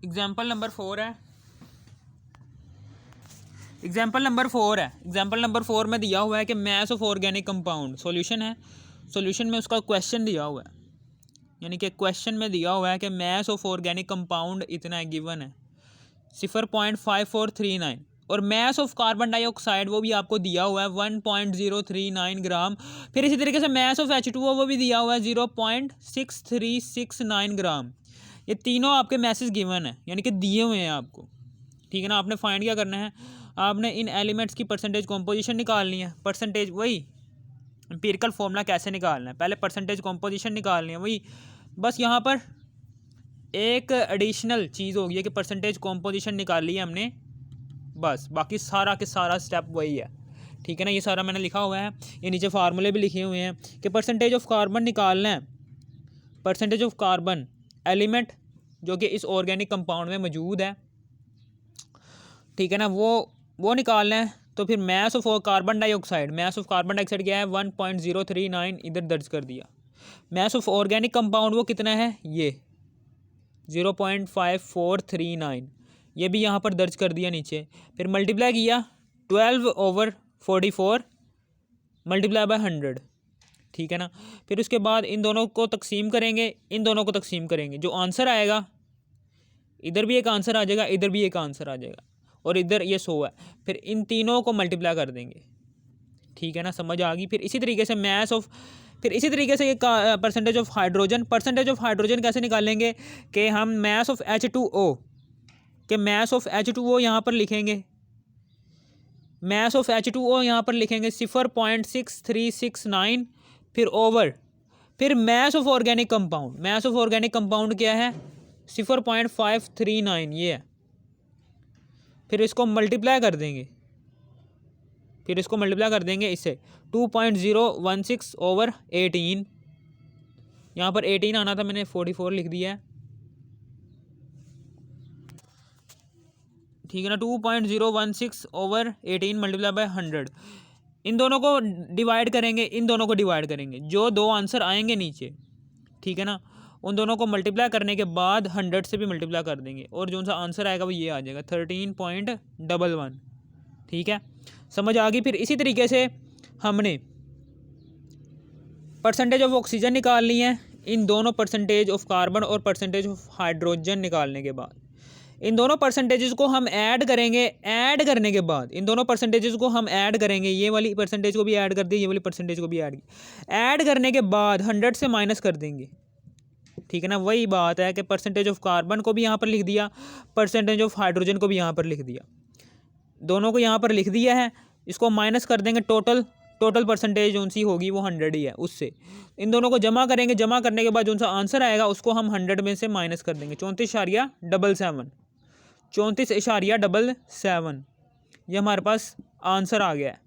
Example number 4 है। Example number 4 में दिया हुआ है कि math of organic compound solution है। सॉल्यूशन में उसका क्वेश्चन दिया हुआ है, यानी कि क्वेश्चन में दिया हुआ है कि मैथ ऑफ ऑर्गेनिक कंपाउंड इतना गिवन है 0.5439 और मैथ ऑफ कार्बन डाइऑक्साइड वो भी आपको दिया हुआ है 1.039 ग्राम। फिर इसी तरीके से मैथ ऑफ H2O वो भी दिया हुआ है 0.6369 ग्राम। ये तीनों आपके मैसेज गिवन है, यानी कि दिए हुए हैं आपको। ठीक है ना। आपने फाइंड क्या करना है, आपने इन एलिमेंट्स की परसेंटेज कॉम्पोजिशन निकालनी है। परसेंटेज वही एम्पिरिकल फॉर्मूला कैसे निकालना है, पहले परसेंटेज कॉम्पोजिशन निकालनी है वही। बस यहाँ पर एक एडिशनल चीज़ होगी कि परसेंटेज कॉम्पोजिशन निकाल ली है हमने, बस बाकी सारा के सारा स्टेप वही है। ठीक है ना। ये सारा मैंने लिखा हुआ है, ये नीचे फार्मूले भी लिखे हुए हैं कि परसेंटेज ऑफ कार्बन निकालना है, परसेंटेज ऑफ कार्बन एलिमेंट जो कि इस ऑर्गेनिक कंपाउंड में मौजूद है। ठीक है ना। वो निकालना है। तो फिर math of carbon dioxide, math of carbon dioxide क्या है 1.039 इधर दर्ज कर दिया। मैथ ऑफ ऑर्गेनिक कंपाउंड वो कितना है, ये 0.5439, ये भी यहाँ पर दर्ज कर दिया नीचे। फिर मल्टीप्लाई किया 12/44 मल्टीप्लाई बाय 100। ठीक है ना। फिर उसके बाद इन दोनों को तकसीम करेंगे, इन दोनों को तकसीम करेंगे, जो आंसर आएगा इधर भी एक आंसर आ जाएगा, इधर भी एक आंसर आ जाएगा, और इधर ये 100 है। फिर इन तीनों को मल्टीप्लाई कर देंगे। ठीक है ना। समझ आ गई। फिर इसी तरीके से मैथ ऑफ, फिर इसी तरीके से ये percentage of hydrogen, percentage of hydrogen कैसे निकालेंगे कि हम मैथ ऑफ H2O के मैथ ऑफ H2O यहाँ पर लिखेंगे, मैथ ऑफ H2O यहाँ पर लिखेंगे 0.6369, फिर ओवर, फिर math of organic compound, math of organic compound क्या है 0.539 ये है। फिर इसको मल्टीप्लाई कर देंगे, फिर इसको मल्टीप्लाई कर देंगे इससे 2.016/18, यहाँ पर 18 आना था, मैंने 44 लिख दिया है। ठीक है ना। 2.016/18 मल्टीप्लाई बाय 100, इन दोनों को डिवाइड करेंगे, इन दोनों को डिवाइड करेंगे, जो दो आंसर आएंगे नीचे, ठीक है ना, उन दोनों को मल्टीप्लाई करने के बाद 100 से भी मल्टीप्लाई कर देंगे, और जो सा आंसर आएगा वो ये आ जाएगा 13.11। ठीक है। समझ आ गई। फिर इसी तरीके से हमने परसेंटेज ऑफ ऑक्सीजन निकालनी है, इन दोनों परसेंटेज ऑफ कार्बन और परसेंटेज ऑफ हाइड्रोजन निकालने के बाद इन दोनों परसेंटेजेस को हम ऐड करेंगे। ऐड करने के बाद इन दोनों परसेंटेजेस को हम ऐड करेंगे, ये वाली परसेंटेज को भी ऐड कर दी, ये वाली परसेंटेज को भी ऐड करने के बाद 100 से माइनस कर देंगे। ठीक है ना। वही बात है कि परसेंटेज ऑफ कार्बन को भी यहाँ पर लिख दिया, परसेंटेज ऑफ हाइड्रोजन को भी यहाँ पर लिख दिया, दोनों को यहाँ पर लिख दिया है। इसको माइनस कर देंगे, टोटल परसेंटेज जो सी होगी वो 100 ही है, उससे इन दोनों को जमा करेंगे। जमा करने के बाद जो सा आंसर आएगा उसको हम 100 में से माइनस कर देंगे, 34.77 ये हमारे पास आंसर आ गया है।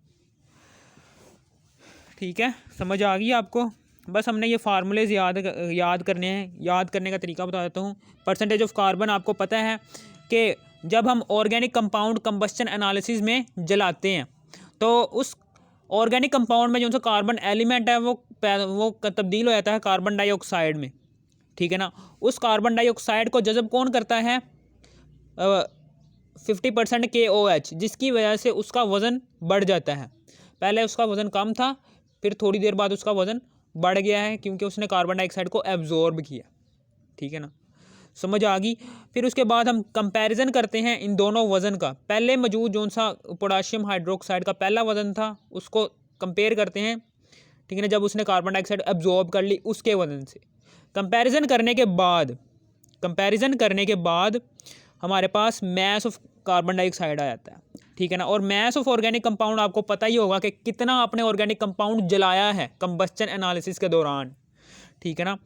ठीक है। समझ आ गई आपको। बस हमने ये फार्मूलेज याद करने हैं। याद करने का तरीका बता देता हूँ। परसेंटेज ऑफ कार्बन आपको पता है कि जब हम ऑर्गेनिक कंपाउंड कंबस्शन एनालिसिस में जलाते हैं तो उस ऑर्गेनिक कंपाउंड में जो सा कार्बन एलिमेंट है वो तब्दील हो जाता है कार्बन डाइऑक्साइड में। ठीक है ना। उस कार्बन डाइऑक्साइड को जज़ब कौन करता है 50% KOH, जिसकी वजह से उसका वज़न बढ़ जाता है। पहले उसका वज़न कम था, फिर थोड़ी देर बाद उसका वज़न बढ़ गया है क्योंकि उसने कार्बन डाइऑक्साइड को एब्जॉर्ब किया। ठीक है ना। समझ आ गई। फिर उसके बाद हम कंपैरिजन करते हैं इन दोनों वज़न का। पहले मौजूद जो सा पोटाशियम हाइड्रोक्साइड का पहला वज़न था उसको कंपेयर करते हैं। ठीक है ना। जब उसने कार्बन डाइऑक्साइड एब्जॉर्ब कर ली उसके वज़न से कंपैरिजन करने के बाद हमारे पास मैस ऑफ कार्बन डाइऑक्साइड आ जाता है। ठीक है ना। और मैस ऑफ ऑर्गेनिक कंपाउंड आपको पता ही होगा कि कितना आपने ऑर्गेनिक कंपाउंड जलाया है कंबस्चन एनालिसिस के दौरान। ठीक है ना।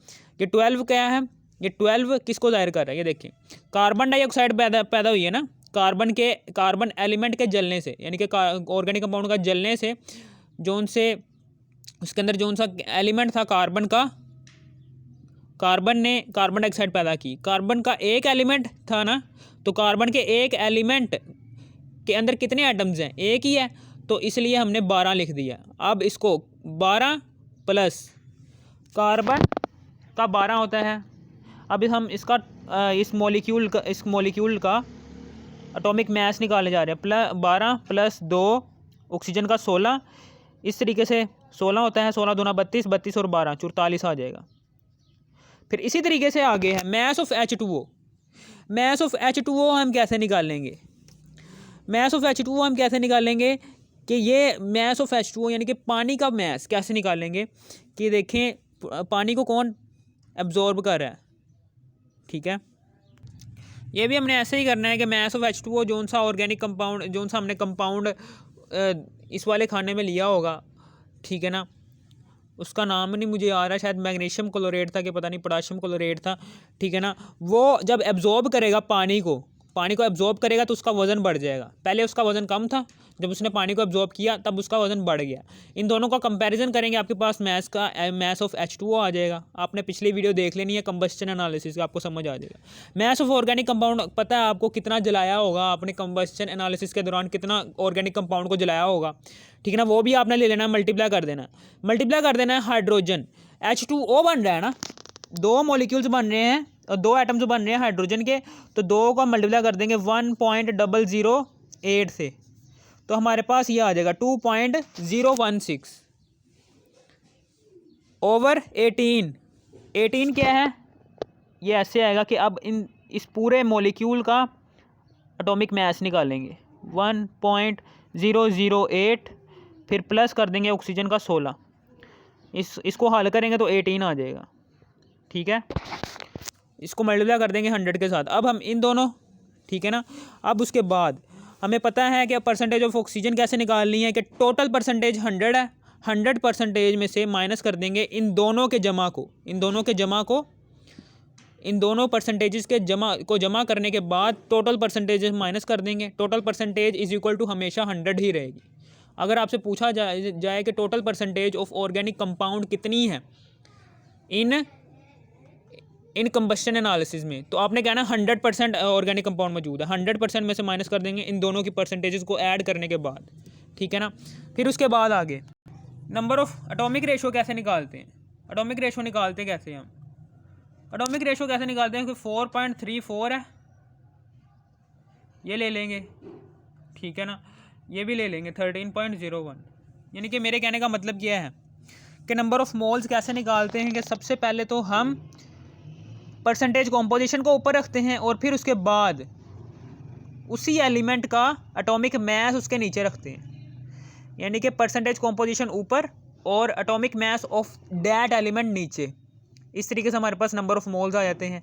ये 12 क्या है, ये 12 किसको जाहिर कर रहा है, ये देखिए कार्बन डाइऑक्साइड पैदा हुई है ना कार्बन एलिमेंट के जलने से, यानी कि ऑर्गेनिक कंपाउंड का जलने से जो उनसे उसके अंदर जो सा एलिमेंट था कार्बन ने कार्बन डाइऑक्साइड पैदा की। कार्बन का एक एलिमेंट था ना, तो कार्बन के एक एलिमेंट के अंदर कितने एटम्स हैं, एक ही है, तो इसलिए हमने 12 लिख दिया। अब इसको 12 प्लस कार्बन का 12 होता है। अब हम इसका इस मॉलिक्यूल का एटॉमिक मास निकाले जा रहे हैं। 12 + 2 ऑक्सीजन का 16, इस तरीके से 16 होता है, 16 दूना 32, 32 और 12 44 आ जाएगा। फिर इसी तरीके से आगे है mass of H2O। Mass of H2O हम कैसे निकालेंगे? मास ऑफ H2O हम कैसे निकालेंगे कि ये मास ऑफ H2O यानी कि पानी का मास कैसे निकालेंगे कि देखें पानी को कौन एब्जॉर्ब कर रहा है, ठीक है। ये भी हमने ऐसे ही करना है कि मास ऑफ H2O जोन सा ऑर्गेनिक कंपाउंड, जोन सा हमने कंपाउंड इस वाले खाने में लिया होगा, ठीक है ना, उसका नाम नहीं मुझे आ रहा, शायद मैग्नीशियम क्लोरेट था कि पता नहीं पोटाशियम क्लोरेट था, ठीक है ना। वो जब एब्जॉर्ब करेगा पानी को एब्जॉर्ब करेगा तो उसका वज़न बढ़ जाएगा। पहले उसका वज़न कम था, जब उसने पानी को एब्जॉर्ब किया तब उसका वज़न बढ़ गया। इन दोनों का कंपैरिजन करेंगे, आपके पास मास ऑफ H2O आ जाएगा। आपने पिछली वीडियो देख लेनी है कंबस्शन एनालिसिस, आपको समझ आ जाएगा। मास ऑफ ऑर्गेनिक कंपाउंड पता है आपको कितना जलाया होगा आपने कंबस्शन एनालिसिस के दौरान, कितना ऑर्गेनिक कंपाउंड को जलाया होगा, ठीक है ना। वो भी आपने ले लेना, मल्टीप्लाई कर देना है। हाइड्रोजन H2O बन रहा है ना, 2 मॉलिक्यूल्स बन रहे हैं और 2 एटम्स बन रहे हैं हाइड्रोजन के, तो 2 का मल्टीप्लाई कर देंगे 1.008 से, तो हमारे पास ये आ जाएगा 2.016 ओवर 18 क्या है, ये ऐसे आएगा कि अब इस पूरे मॉलिक्यूल का एटॉमिक मास निकालेंगे 1.008, फिर प्लस कर देंगे ऑक्सीजन का 16, इसको हल करेंगे तो 18 आ जाएगा, ठीक है। इसको मल्टीप्लाई कर देंगे 100 के साथ। अब हम इन दोनों, ठीक है ना, अब उसके बाद हमें पता है कि परसेंटेज ऑफ ऑक्सीजन कैसे निकालनी है कि टोटल परसेंटेज 100 है, 100% में से माइनस कर देंगे इन दोनों परसेंटेजेस के जमा करने के बाद टोटल परसेंटेज माइनस कर देंगे। Total percentage is equal to हमेशा 100 ही रहेगी। अगर आपसे पूछा जाए कि total percentage of organic compound कितनी है इन कंबस्शन एनालिसिस में, तो आपने कहना 100% ऑर्गेनिक कंपाउंड मौजूद है। 100% में से माइनस कर देंगे इन दोनों की परसेंटेजेस को ऐड करने के बाद, ठीक है ना। फिर उसके बाद आगे नंबर ऑफ एटॉमिक रेशो कैसे निकालते हैं? एटॉमिक रेशो निकालते कैसे हम? एटॉमिक रेशो कैसे निकालते हैं कि 4.34 है, ये ले लेंगे, ठीक है ना, ये भी ले लेंगे 13.01। यानी कि मेरे कहने का मतलब क्या है कि नंबर ऑफ मोल्स कैसे निकालते हैं कि सबसे पहले तो हम परसेंटेज कॉम्पोजिशन को ऊपर रखते हैं और फिर उसके बाद उसी एलिमेंट का एटॉमिक मास उसके नीचे रखते हैं। यानी कि परसेंटेज कॉम्पोजिशन ऊपर और atomic mass of that element नीचे। इस तरीके से हमारे पास नंबर ऑफ मोल्स आ जाते हैं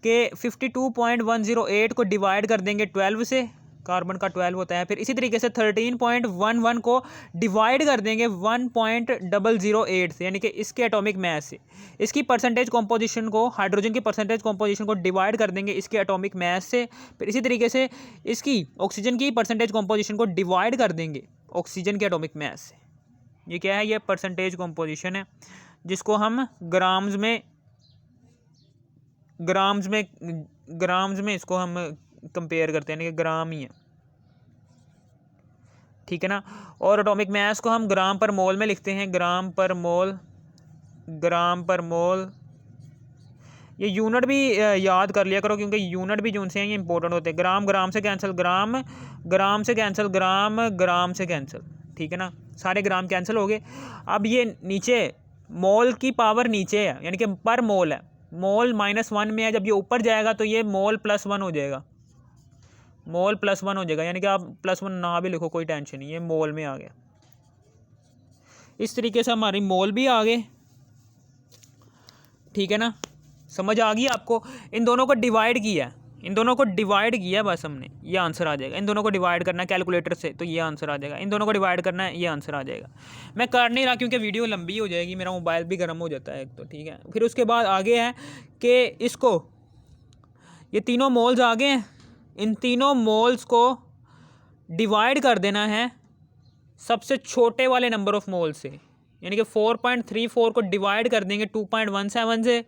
कि 52.108 को डिवाइड कर देंगे 12 से, कार्बन का 12 होता है। फिर इसी तरीके से 13.11 को डिवाइड कर देंगे 1.008 से, यानी कि इसके एटॉमिक मास से। इसकी परसेंटेज कॉम्पोजिशन को, हाइड्रोजन की परसेंटेज कॉम्पोजिशन को डिवाइड कर देंगे इसके एटॉमिक मास से। फिर इसी तरीके से इसकी ऑक्सीजन की परसेंटेज कॉम्पोजिशन को डिवाइड कर देंगे ऑक्सीजन के एटॉमिक मास से। ये क्या है? ये परसेंटेज कॉम्पोजिशन है जिसको हम ग्राम्स में इसको हम कंपेयर करते हैं, कि ग्राम ही है, ठीक है ना। और एटॉमिक मास को हम ग्राम पर मोल में लिखते हैं, ग्राम पर मोल। ये यूनिट भी याद कर लिया करो, क्योंकि यूनिट भी जो से हैं ये इंपॉर्टेंट होते हैं। ग्राम से कैंसिल, ग्राम से कैंसिल, ग्राम से कैंसिल, ठीक है ना, सारे ग्राम कैंसिल हो गए। अब ये नीचे मोल की पावर नीचे है, यानी कि पर मोल है, मोल -1 में है। जब ये ऊपर जाएगा तो ये मोल +1 हो जाएगा, यानी कि आप +1 ना भी लिखो कोई टेंशन नहीं, ये मोल में आ गया। इस तरीके से हमारी मोल भी आ गए, ठीक है ना, समझ आ गई आपको। इन दोनों को डिवाइड किया बस हमने, ये आंसर आ जाएगा। इन दोनों को डिवाइड करना है कैलकुलेटर से, तो ये आंसर आ जाएगा। इन दोनों को डिवाइड करना है, ये आंसर आ जाएगा। मैं कर नहीं रहा क्योंकि वीडियो लंबी हो जाएगी, मेरा मोबाइल भी गर्म हो जाता है एक तो, ठीक है। फिर उसके बाद आगे है कि इसको, ये तीनों मोल्स आ गए हैं, इन तीनों मोल्स को डिवाइड कर देना है सबसे छोटे वाले नंबर ऑफ मोल से, यानी कि 4.34 को डिवाइड कर देंगे 2.17 से,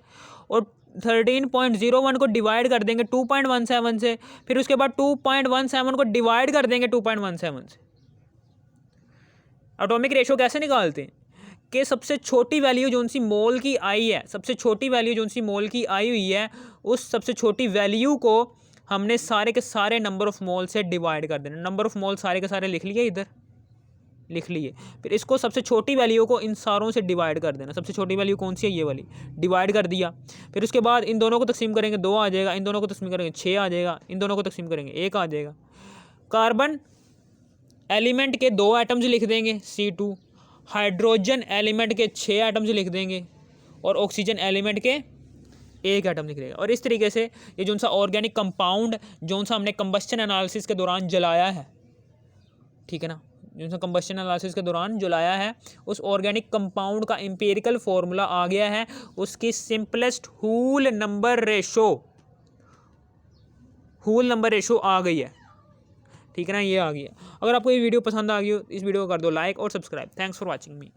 और 13.01 को डिवाइड कर देंगे 2.17 से, फिर उसके बाद 2.17 को डिवाइड कर देंगे 2.17 से। एटॉमिक रेशो कैसे निकालते हैं कि सबसे छोटी वैल्यू जो सी मोल की आई है, सबसे छोटी वैल्यू जो सी मोल की आई हुई है उस सबसे छोटी वैल्यू को हमने सारे के सारे नंबर ऑफ मोल से डिवाइड कर देना। नंबर ऑफ मोल सारे के सारे लिख लिए, इधर लिख लिए। फिर इसको सबसे छोटी वैल्यू को इन सारों से डिवाइड कर देना। सबसे छोटी वैल्यू कौन सी है, ये वाली, डिवाइड कर दिया। फिर उसके बाद इन दोनों को तकसीम करेंगे 2 आ जाएगा, इन दोनों को तकसीम करेंगे 6 आ जाएगा, इन दोनों को तकसीम करेंगे 1 आ जाएगा। कार्बन एलिमेंट के 2 एटम्स लिख देंगे C2, हाइड्रोजन एलिमेंट के 6 एटम्स लिख देंगे और ऑक्सीजन एलिमेंट के 1 एटम लिख देंगे। और इस तरीके से ये जो सा ऑर्गेनिक कंपाउंड जो सा हमने कंबस्शन एनालिसिस के दौरान जलाया है, ठीक है ना, जो सा कंबस्शन एनालिसिस के दौरान जलाया है, उस ऑर्गेनिक कंपाउंड का एम्पिरिकल फार्मूला आ गया है। उसकी सिंपलेस्ट हूल नंबर रेशो आ गई है, ठीक है ना, ये आ गई है। अगर आपको ये वीडियो पसंद आ गई हो, इस वीडियो को कर दो लाइक और subscribe. Thanks for watching me.